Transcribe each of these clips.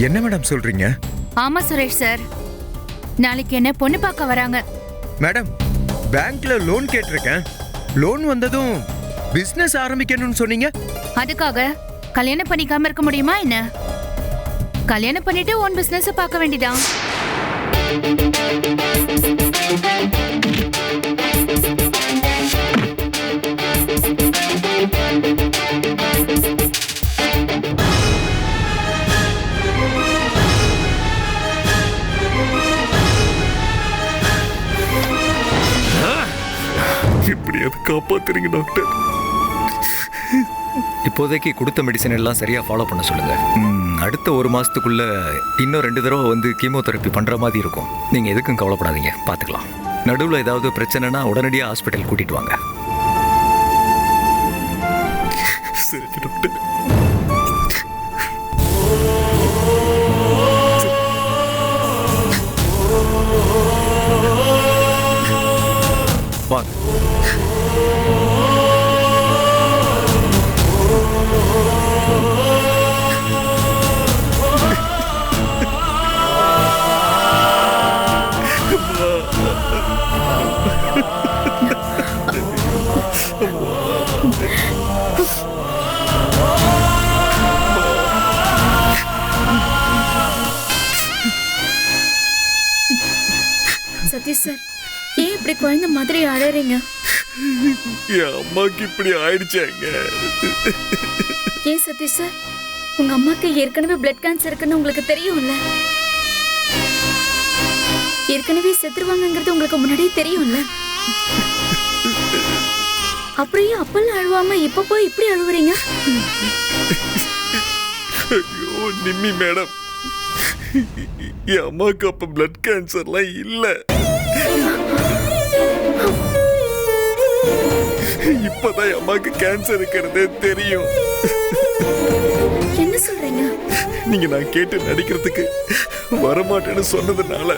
என்ன மேடம் சொல்றீங்க? ஆமா சுரேஷ் சார், நாளைக்கு என்ன பொண்ணு பார்க்க வராங்க. மேடம், பேங்க்ல லோன் கேட்டிருக்கேன். லோன் வந்ததும் பிசினஸ் ஆரம்பிக்கணும்னு சொன்னீங்க. அதுக்காக கல்யாணம் பண்ணிக்காம இருக்க முடியுமா என்ன? கல்யாணம் பண்ணிட்டு ஓன் பிசினஸ் பார்க்க வேண்டியதான். இப்படியாவது காப்பாத்துறீங்க டாக்டர். இப்போதைக்கு கொடுத்த மெடிசன் எல்லாம் சரியா ஃபாலோ பண்ண சொல்லுங்க. அடுத்த 1 மாசத்துக்குள்ள இன்னும் 2 தடவை வந்து கீமோதெரப்பி பண்ற மாதிரி இருக்கும். நீங்க எதுக்கும் கவலைப்படாதீங்க, பாத்துக்கலாம். நடுவில் ஏதாவது பிரச்சனைனா உடனடியாக ஹாஸ்பிட்டல் கூட்டிட்டு வாங்க. சரிங்க டாக்டர். வாங்க. சதீஷ் சார், ஏன் இப்படி குழந்தை மாதிரி அழறீங்க? என் அம்மாக்கு இப்படி ஆயிடுச்சாங்க. ஏன் சதீஷ் சார், உங்க அம்மாக்கு ஏற்கனவே பிளட் கேன்சர் இருக்குன்னு உங்களுக்கு தெரியும்ல? ஏற்கனவே செத்துருவாங்கங்கிறது உங்களுக்கு முன்னாடியே தெரியும்ல? அப்படியே அப்பெல்லாம் அழுவாம இப்ப போய் இப்படி அழுவுறீங்க? ஐயோ நிம்மி மேடம், என் அம்மாக்கு அப்ப பிளட் கேன்சர்லாம் இல்ல. இப்பதான் என் அம்மாக்கு கேன்சர் இருக்கிறதே தெரியும். என்ன சொல்றீங்க? நீங்க நான் கேட்டு நடிக்கிறதுக்கு வரமாட்டேன்னு சொன்னதுனால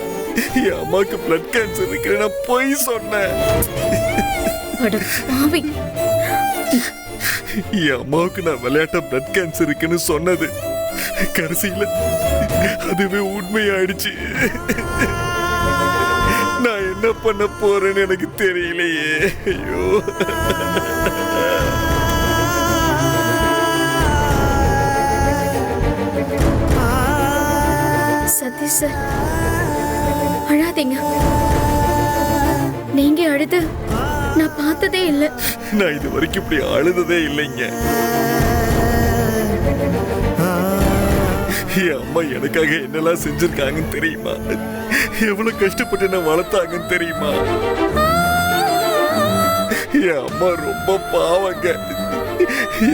என் அம்மாக்கு பிளட் கேன்சர் இருக்கு நான் பொய் சொன்னேன். அட பாவி. என் அம்மாவுக்கு நான் விளையாட்ட பிளட் கேன்சர் இருக்குன்னு சொன்னது கடைசியில அதுவே உண்மையாயிடுச்சு. நான் என்ன பண்ண போறேன்னு எனக்கு தெரியலையே. ஐயோ. சதீஷ் சார், அழாதீங்க. நீங்க அழுது நான் பார்த்ததே இல்லை. நான் இது வரைக்கும் இப்படி அழுததே இல்லைங்க. என் அம்மா எனக்காக என்னெல்லாம் செஞ்சிருக்காங்கன்னு தெரியுமா? எவ்வளவு கஷ்டப்பட்டு என்ன வளர்த்தாங்கன்னு தெரியுமா? என் அம்மா ரொம்ப பாவங்க.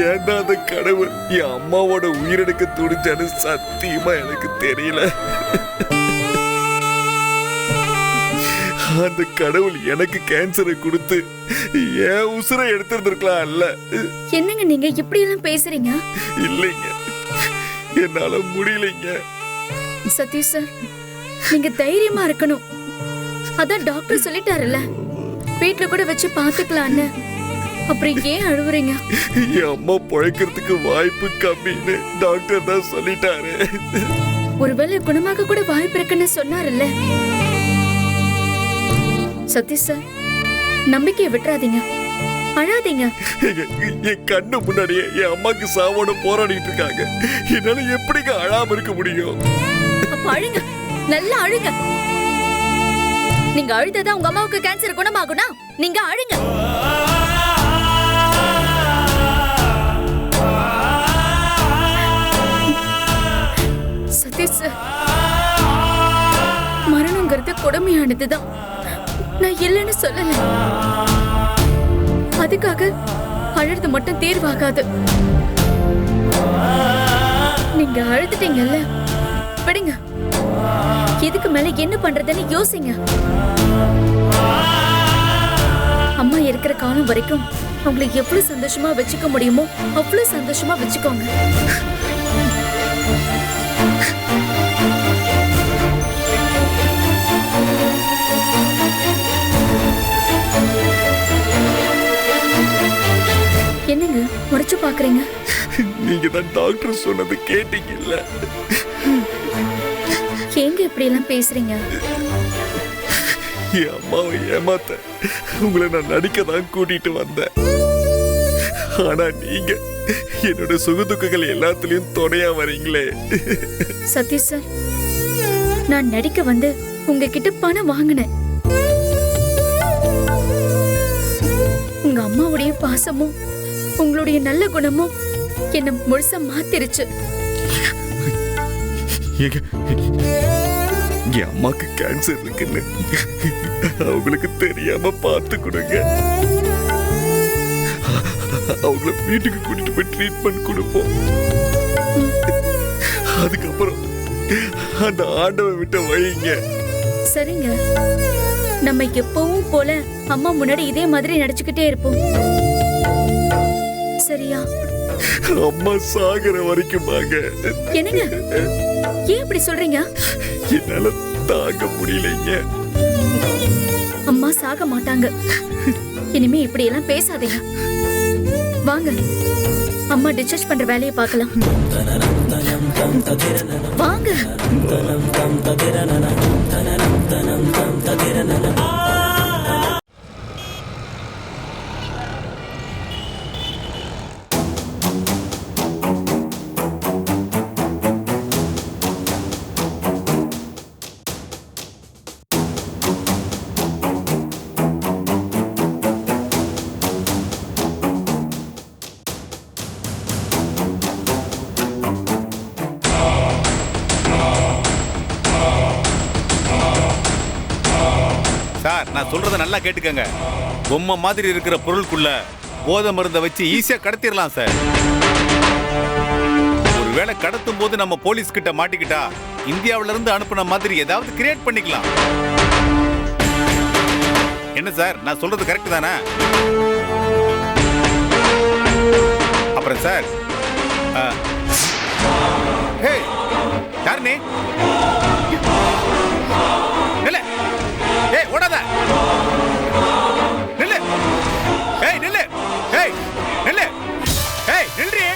ஏன்னா அந்த கடவுள் என் அம்மாவோட உயிரெடுக்க துடிச்சான்னு சத்தியமா எனக்கு தெரியல. அந்த கடவுள் எனக்கு கேன்சரை கொடுத்து என் உசுரை எடுத்திருந்திருக்கலாம் இல்ல? என்னங்க நீங்க இப்படி எல்லாம் பேசுறீங்க? இல்லைங்க, என்னால முடியலைங்க. சதீஷ் சார், நீங்க தைரியமா இருக்கணும். அதான் டாக்டர் சொல்லிட்டாருல்ல, வீட்டுல கூட வச்சு பாத்துக்கலான்னு. அப்புறம் ஏன் அழுவுறீங்க? என் அம்மா பிழைக்கிறதுக்கு வாய்ப்பு கம்மின்னு டாக்டர் தான் சொல்லிட்டாரு. ஒருவேளை குணமாக கூட வாய்ப்பு இருக்குன்னு சொன்னாருல்ல. சதீஷ் சார், நம்பிக்கையை விட்டுறாதீங்க, அழாதீங்க. என் கண்ணு முன்னாடியே என் அம்மாக்கு சாவோட போராடிட்டு இருக்காங்க. என்னால எப்படிங்க அழாம இருக்க முடியும்? அப்ப அழுங்க, நல்லா அழுங்க. நீங்க அழுததான் உங்க அம்மாவுக்கு கேன்சர் குணமாகும்னா நீங்க அழுங்க. சதீஷ் சார், மரணங்கிறது கொடுமையானதுதான், நான் இல்லைன்னு சொல்லல. அதுக்காக அழுது மட்டும் தீர்வாகாது. நீங்க அழுதுட்டீங்கல்ல, விடுங்க. இதுக்கு மேல என்ன பண்றதுன்னு யோசிங்க. அம்மா இருக்கிற காலம் வரைக்கும் அவங்களை எவ்வளவு சந்தோஷமா வச்சுக்க முடியுமோ அவ்வளவு சந்தோஷமா வச்சுக்கோங்க. என்னங்க முறைச்சு பாக்குறீங்க? நீங்க தான் டாக்டர் சொன்னது கேட்டீங்கல்ல. ஏங்க இப்படி எல்லாம் பேசுறீங்க? என் அம்மாவை ஏமாத்த உங்களை நான் நடிக்க தான் கூட்டிட்டு வந்தேன். ஆனா நீங்க என்னோட சுகதுக்கங்கள் எல்லாத்துலயும் துணையா வரீங்களே. சதீஷ் சார், நான் நடிக்க வந்து உங்ககிட்ட பணம் வாங்கினேன். உங்க அம்மாவுடைய பாசமும் உங்களுடைய நல்ல குணமும் என்ன முழுசா மாத்திருச்சு. என் அம்மாக்கு கேன்சர் இருக்குன்னு அவங்களுக்கு தெரியாம பார்த்து கொடுங்க. அவங்கள வீட்டுக்கு கூட்டிட்டு போய் ட்ரீட்மெண்ட் கொடுப்போம். அதுக்கப்புறம் அந்த ஆண்டவை விட்டு வைங்க. சரிங்க, நம்ம எப்பவும் போல அம்மா முன்னாடி இதே மாதிரி நடிச்சுக்கிட்டே இருப்போம். சரியா? அம்மா சாகிற வரைக்கும் வாங்க. என்னங்க ஏன் இப்படி சொல்றீங்க? என்னால தாங்க முடியலைங்க. அம்மா சாக மாட்டாங்க. இனிமே இப்படி எல்லாம் பேசாதீங்க. வாங்க, அம்மா டிஸ்சார்ஜ் பண்ற வேலையை பார்க்கலாம். வாங்க. சார், நான் சொல்றத நல்லா கேட்டுக்கங்க. பொம்மை மாதிரி இருக்கிற பொருளுக்குள்ள போதை மருந்தை வச்சு ஈஸியா கடத்திடலாம் சார். ஒருவேளை கடத்தும் போது நம்ம போலீஸ் கிட்ட மாட்டிக்கிட்டா இந்தியாவில இருந்து அனுப்புன மாதிரி ஏதாவது கிரியேட் பண்ணிக்கலாம். என்ன சார், நான் சொல்றது கரெக்ட் தானே? அப்புறம் சார், ஹே யார் நீ? நில்லு. ஏய் ஓடாத. நில்லு. ஏய் நில்லு. ஏய் நில்லு. ஏய் நில்றி.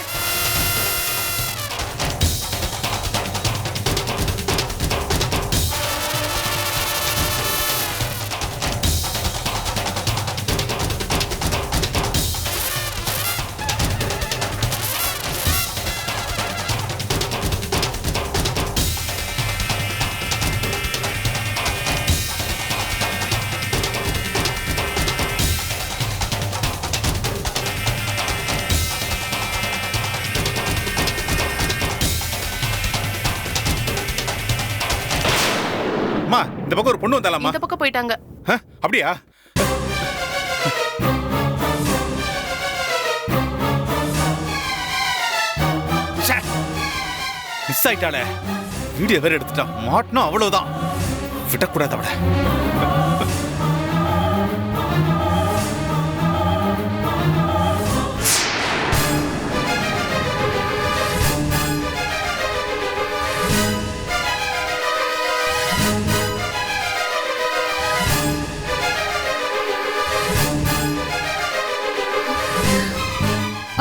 இந்த பக்கம் ஒரு பொண்ணு வந்தாலாமா? இந்த பக்கம் போயிட்டாங்க. அப்படியா? மிஸ் ஆயிட்டாளே. வீடியோ வேற எடுத்துட்டா. மாட்டணும் அவ்வளவுதான். விடக்கூடாது அவளை.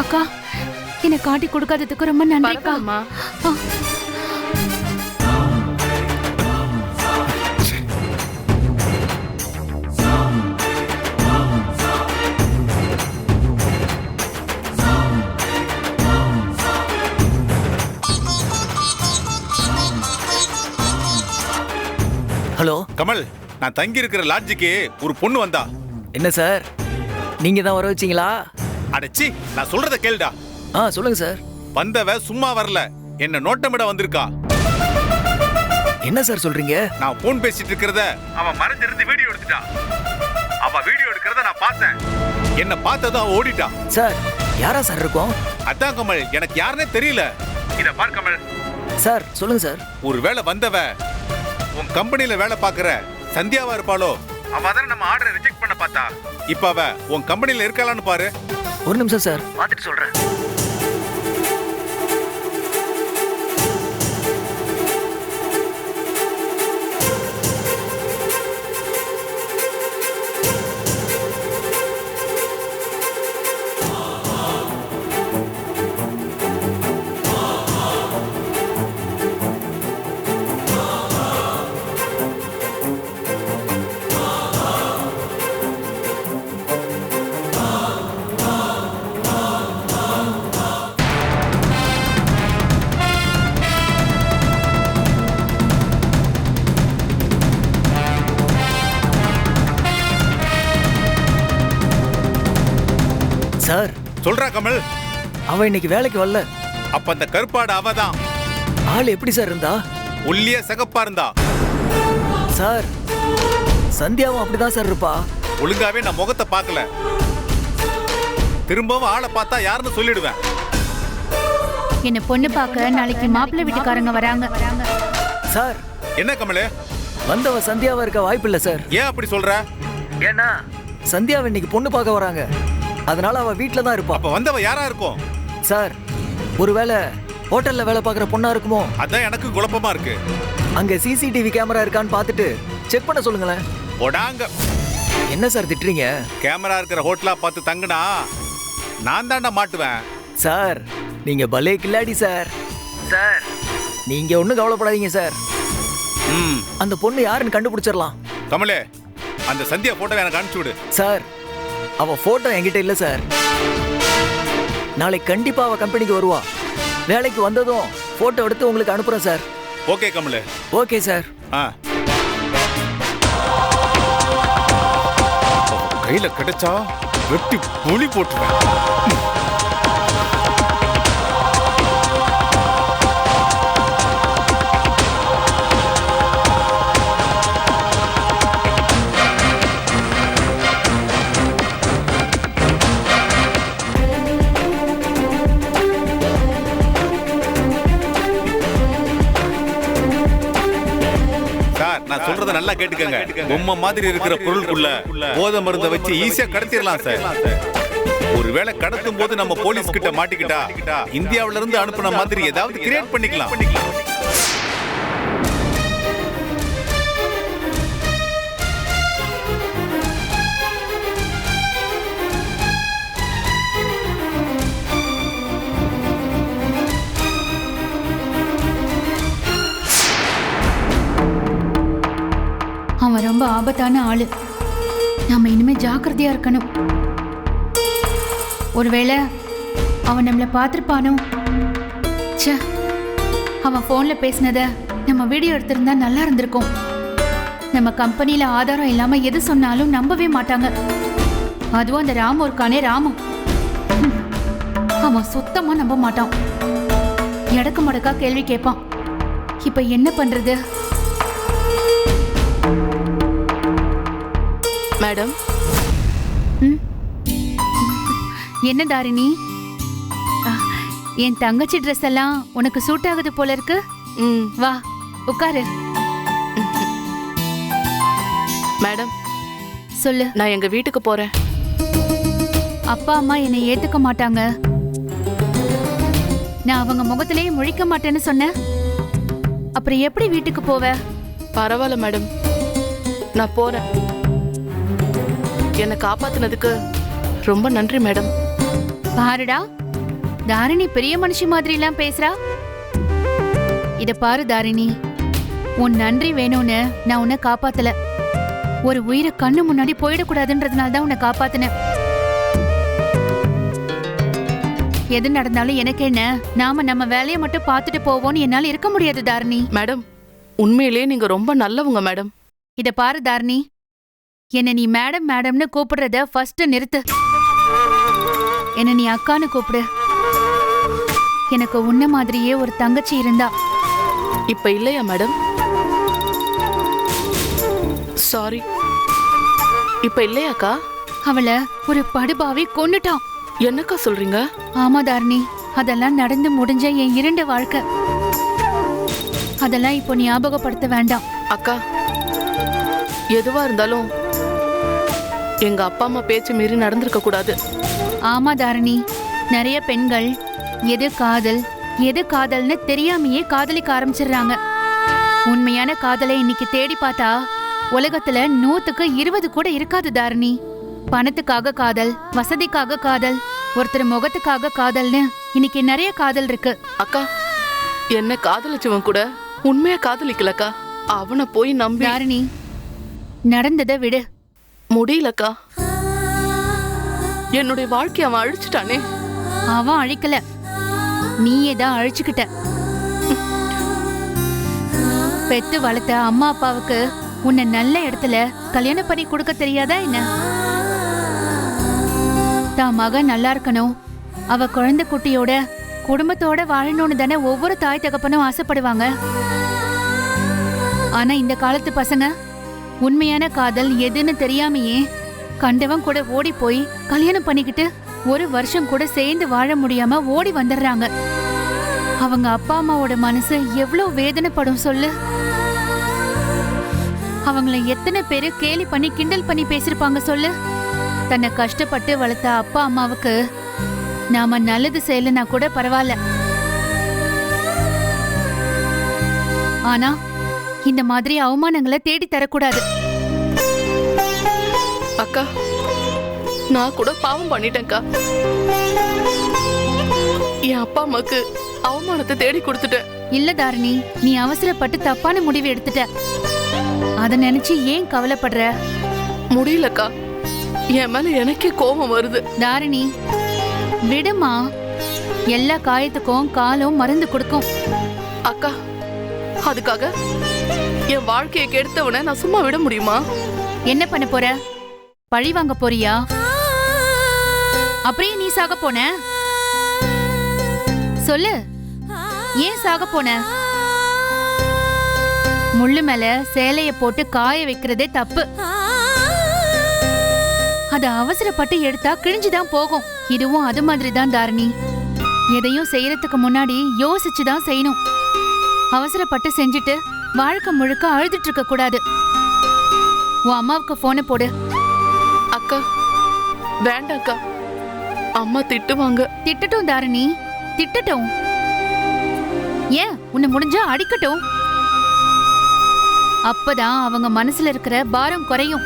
அக்கா, என்னை காட்டி கொடுக்காததுக்கு ரொம்ப நன்றிக்கா. ஹலோ கமல், நான் தங்கி இருக்கிற லாட்ஜுக்கு ஒரு பொண்ணு வந்தா. என்ன சார், நீங்க தான் வர வச்சீங்களா? அடச்சி, நான் சொல்றத கேளுடா. சொல்லுங்க சார். வந்தவ சும்மா வரல, என்ன நோட்டமிட வந்திருக்கா. என்ன சார் சொல்றீங்க? நான் போன் பேசிட்டு இருக்கிறத அவன் மறைஞ்சிருந்து வீடியோ எடுத்துட்டா. அவ வீடியோ எடுக்கிறத நான் பார்த்தேன். என்ன பார்த்ததும் அவ ஓடிட்டா. சார், யாரா சார் இருக்கும்? அதான் கமல், எனக்கு யாருன்னே தெரியல. இத பார் கமல். சார் சொல்லுங்க சார். ஒருவேளை வந்தவ உன் கம்பெனில வேலை பார்க்கிற சந்தியாவா இருப்பாளோ? அவ தான நம்ம ஆர்டரை ரிஜெக்ட் பண்ண பார்த்தா. இப்ப அவ உன் கம்பெனில இருக்காளான்னு பாரு. ஒரு நிமிஷம் சார், பார்த்துட்டு சொல்றேன். சொல்றா கமல். அவ இன்னைக்கு வேலைக்கு வரல. அப்ப அந்த கருப்பாடு அவதான். ஆள் எப்படி சார் இருந்தா? ஒல்லியா சிகப்பா இருந்தா. சார் சந்தியாவும் அப்படிதான் சார் இருப்பா. ஒழுங்காவே நான் முகத்தை பார்க்கல. திரும்பவும் ஆளை பார்த்தா யாருன்னு சொல்லிடுவேன். என்ன பொண்ணு பார்க்க நாளைக்கு மாப்பிள்ளை வீட்டுக்காரங்க வராங்க. சார் என்ன கமலு, வந்தவ சந்தியாவா இருக்க வாய்ப்பு இல்ல சார். ஏன் அப்படி சொல்ற? ஏன்னா சந்தியாவை இன்னைக்கு பொண்ணு பார்க்க வராங்க. அதனால அவ வீட்டில தான் இருப்பா. அப்ப வந்தவ யாரா இருக்கும்? சார் ஒருவேளை ஹோட்டல்ல வேலை பார்க்குற பொண்ணா இருக்குமோ? அதான் எனக்கு குழப்பமா இருக்கு. அங்க சிசிடிவி கேமரா இருக்கான்னு பார்த்துட்டு செக் பண்ண சொல்லுங்களேன். ஒடாங்க. என்ன சார் திட்டுறீங்க? கேமரா இருக்கிற ஹோட்டலா பார்த்து தங்குனா நான் தாண்டா மாட்டுவேன். சார் நீங்க பலே கில்லாடி சார். சார் நீங்க ஒன்றும் கவலைப்படாதீங்க சார். அந்த பொண்ணு யாருன்னு கண்டுபிடிச்சிடலாம். கமலே, அந்த சந்தியா போட்டோ எனக்கு அனுப்பிச்சு விடு. சார் அவ போட்டோ என்கிட்ட இல்ல சார். நாளைக்கு கண்டிப்பா அவ கம்பெனிக்கு வருவா. வேலைக்கு வந்ததும் போட்டோ எடுத்து உங்களுக்கு அனுப்புறேன் சார். ஓகே கமலே. Okay sir. கையில கிடைச்சா வெட்டி புலி போட்டுருவேன். நான் சொல்றத நல்லா கேட்டுக்கங்க. பொம்மை மாதிரி இருக்கிற பொருளுக்குள்ள போதை மருந்தை வச்சு ஈஸியா கடத்திடலாம் சார். ஒருவேளை கடத்தும் போது நம்ம போலீஸ் கிட்ட மாட்டிக்கிட்டா இந்தியாவில இருந்து அனுப்புன மாதிரி ஏதாவது கிரியேட் பண்ணிக்கலாம். அவன் ரொம்ப ஆபத்தான ஆளு. நாம இனிமே ஜாக்கிரதையா இருக்கணும். ஒருவேளை அவன் நம்மள பார்த்திருப்பானோ? ச்சே, அவன் போன்ல பேசினத நம்ம வீடியோ எடுத்திருந்தா நல்லா இருந்திருக்கும். நம்ம கம்பெனில ஆதாரம் இல்லாம எது சொன்னாலும் நம்பவே மாட்டாங்க. அதுவும் அந்த ராமு இருக்கானே, ராமு, அவன் சுத்தமா நம்ப மாட்டான். எடக்கு மடக்கா கேள்வி கேட்பான். இப்ப என்ன பண்றது? மேடம். என்ன தாரிணி, என் தங்கச்சி ட்ரெஸ் எல்லாம் உனக்கு சூட் ஆகுது போல இருக்கு. வா உட்காரு. மேடம் சொல்லு. நான் எங்க வீட்டுக்கு போறேன். அப்பா அம்மா என்னை ஏத்துக்க மாட்டாங்க. நான் அவங்க முகத்திலேயே முழிக்க மாட்டேன்னு சொன்னேன். அப்புறம் எப்படி வீட்டுக்கு போவ? பரவாயில்ல மேடம், நான் போறேன். என்னை காப்பாத்தினதுக்கு ரொம்ப நன்றி மேடம். பாருடா, தாரிணி பெரிய மனுஷி மாதிரி எல்லாம் பேசுறா. இத பாரு தாரிணி, உன் நன்றி வேணும்னு நான் உன்னை காப்பாத்தல. ஒரு உயிரை கண்ணு முன்னாடி போயிடக்கூடாதுன்றதுனால தான் உன்னை காப்பாத்தினேன். எது நடந்தாலும் எனக்கு என்ன, நாம நம்ம வேலையை மட்டும் பார்த்துட்டு போவோம்னு என்னால இருக்க முடியாது தாரிணி. மேடம், உண்மையிலேயே நீங்க ரொம்ப நல்லவங்க மேடம். இத பாரு தாரிணி, என்ன நீ மேடம் மேடம்னு கூப்பிடுறத ஃபர்ஸ்ட் நிறுத்து. என்ன நீ அக்கான்னு கூப்பிடு. எனக்கு உன்ன மாதிரியே ஒரு தங்கச்சி இருந்தா. இப்ப இல்லையா மேடம்? சாரி, இப்ப இல்லையாக்கா? அவளை ஒரு படுபாவி கொன்னுட்டான். என்னக்கா சொல்றீங்க? ஆமா தாரிணி, அதெல்லாம் நடந்து முடிஞ்ச என் இரண்டு வாழ்க்கை. அதெல்லாம் இப்போ ஞாபகப்படுத்த வேண்டாம். அக்கா, எதுவா இருந்தாலும் எங்க அப்பா அம்மா பேச்சு மீறி நடந்திருக்க கூடாது. ஆமா தாரிணி, நிறைய பெண்கள் எது காதல் எது காதல்னு தெரியாமையே காதலிக்க ஆரம்பிச்சிடுறாங்க. உண்மையான காதலை இன்னைக்கு தேடி பார்த்தா உலகத்துல 100க்கு 20 கூட இருக்காது தாரிணி. பணத்துக்காக காதல், வசதிக்காக காதல், ஒருத்தர் முகத்துக்காக காதல்னு இன்னைக்கு நிறைய காதல் இருக்கு. அக்கா, என்ன காதலிச்சவன் கூட உண்மையா காதலிக்கலக்கா. அவனை போய் நம்பி. தாரிணி, நடந்ததை விடு. முடியலக்கா, என்னுடைய வாழ்க்கைய அவன் அழிச்சிட்டானே. அவன் அழிக்கல, நீயே தான் அழிச்சுக்கிட்ட. பெத்து வளர்த்த அம்மா அப்பாவுக்கு உன்னை நல்ல இடத்துல கல்யாணம் பண்ணி கொடுக்க தெரியாதா என்ன? தான் மகன் நல்லா இருக்கணும், அவ குழந்தை குட்டியோட குடும்பத்தோட வாழணும்னு தானே ஒவ்வொரு தாய் தகப்பனும் ஆசைப்படுவாங்க. ஆனா இந்த காலத்து பசங்க உண்மையான காதல் எதுன்னு தெரியாமையே கண்டவன் கூட ஓடி போய் கல்யாணம் பண்ணிக்கிட்டு 1 வருஷம் கூட சேர்ந்து வாழ முடியாம ஓடி வந்துடுறாங்க. அவங்க அப்பா அம்மாவோட மனசு எவ்வளவு வேதனைப்படும் சொல்லு. அவங்கள எத்தனை பேரு கேலி பண்ணி கிண்டல் பண்ணி பேசிருப்பாங்க சொல்லு. தன்னை கஷ்டப்பட்டு வளர்த்த அப்பா அம்மாவுக்கு நாம நல்லது செய்யலனா கூட பரவாயில்ல. ஆனா இந்த மாதிரி அவமானங்களை தேடி தரக்கூடாது. அக்கா, நான் கூட பாவம் பண்ணிட்டேன்க்கா. என் அப்பா அம்மாக்கு அவமானத்தை தேடி கொடுத்துட்டேன். இல்ல தாரிணி, நீ அவசரப்பட்டு தப்பான முடிவு எடுத்துட்ட. அத நினைச்சு ஏன் கவலைப்படுற? முடியலக்கா, என் மேல எனக்கே கோபம் வருது. தாரிணி விடுமா, எல்லா காயத்துக்கும் காலம் மருந்து கொடுக்கும். அக்கா, அதுக்காக என் வாழ்க்கையை கெடுத்தவனை நான் சும்மா விட முடியுமா? என்ன பண்ண போற? பழி வாங்க போறியா? அப்படியே நீ சாக போன? சொல்லு, ஏன் சாக போன? முள்ளு மேல சேலைய போட்டு காய வைக்கிறதே தப்பு. அத அவசரப்பட்டு எடுத்தா கிழிஞ்சுதான் போகும். இதுவும் அது மாதிரிதான் தாரிணி. எதையும் செய்யறதுக்கு முன்னாடி யோசிச்சுதான் செய்யணும். அவசரப்பட்டு செஞ்சுட்டு வாழ்க்கை முழுக்க அழுதுட்டு இருக்க கூடாது. உன் அம்மாவுக்கு போனை போடு. அக்கா வேண்டாக்கா, அம்மா திட்டுவாங்க. திட்டட்டும் தாரிணி, திட்டட்டும். ஏன் உன்னை முடிஞ்சா அடிக்கட்டும். அப்பதான் அவங்க மனசுல இருக்கிற பாரம் குறையும்.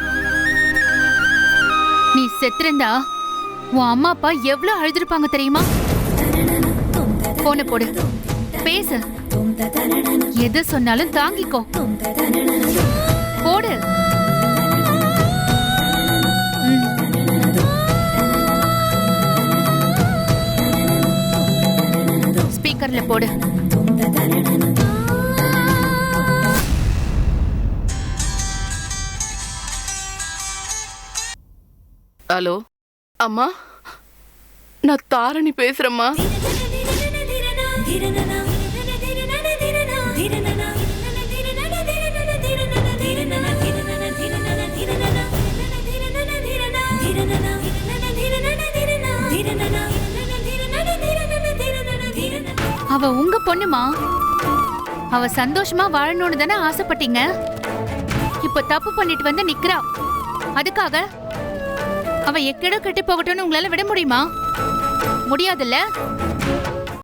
நீ செத்திருந்தா உன் அம்மா அப்பா எவ்வளவு அழுதுருப்பாங்க தெரியுமா? போன போடு, பேசு. எது சொன்னாலும் தாங்கிக்கோ. போடு. ஸ்பீக்கர்ல போடு. ஹலோ அம்மா, நான் தாரணி பேசுறேம்மா. அவ உங்க பொண்ணுமா? அவ சந்தோஷமா வாழணும்னு தானே ஆசைப்பட்டீங்க. இப்ப தப்பு பண்ணிட்டு வந்து நிக்கிறா. அதுக்காக அவ எக்கடோ கெட்டு போகட்டும்னு உங்களால விட முடியுமா? முடியாதுல்ல.